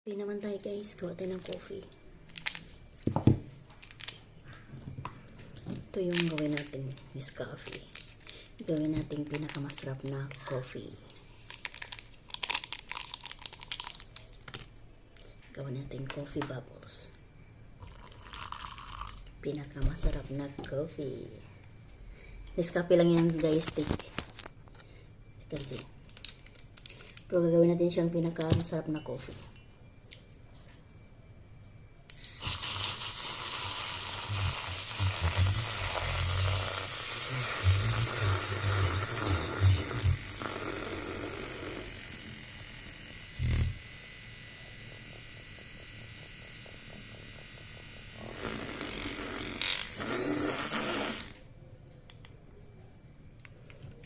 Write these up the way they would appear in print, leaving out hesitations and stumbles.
Hindi naman tayo guys, gawa tayo ng coffee. Ito yung gawin natin, Nescafe. Gawin natin pinakamasarap na coffee. Gawin natin coffee bubbles. Pinakamasarap na coffee. Nescafe lang yan guys, stick. Kasi. Pero gagawin natin siyang pinakamasarap na coffee.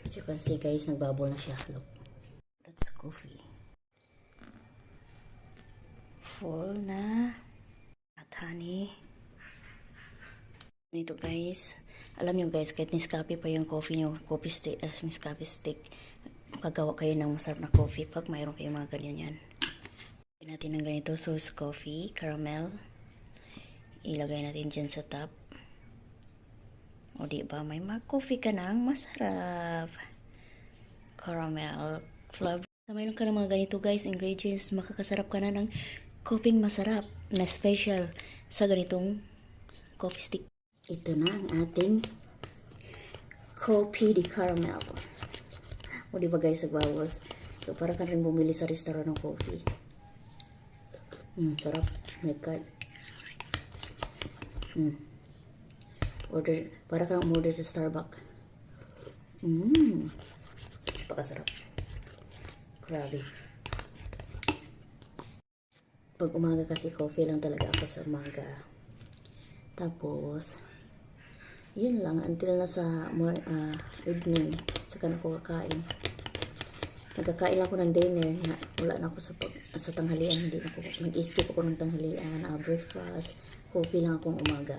As you can see guys, nagbubble na siya. Look. That's coffee. Full na. At honey. Ito guys. Alam nyo guys, kahit Nescafe pa yung coffee nyo, coffee stick, Nescafe stick, makagawa kayo ng masarap na coffee pag mayroon kayong mga ganyan yan. Ilagay natin ng ganito, sauce coffee, caramel. Ilagay natin dyan sa top. O diba, may mag-coffee ka ng masarap. Caramel flavor. So, mayroon ka ng mga ganito guys, ingredients, makakasarap ka na ng coffee masarap na special sa ganitong coffee stick. Ito na ang ating coffee di caramel. O diba guys, nagbubbles. So, para ka rin bumili sa restaurant ng coffee. Sarap. My God. Order, para kang umorder sa Starbucks. Pakasarap. Grabe. Pag umaga kasi coffee lang talaga ako sa umaga. Tapos, yun lang. Until na sa evening, saka na ako kakain. Nagkakain lang ako ng dinner. Wala na ako sa tanghalian. Hindi na ako, nag-skip ako ng tanghalian. Breakfast. Coffee lang akong umaga.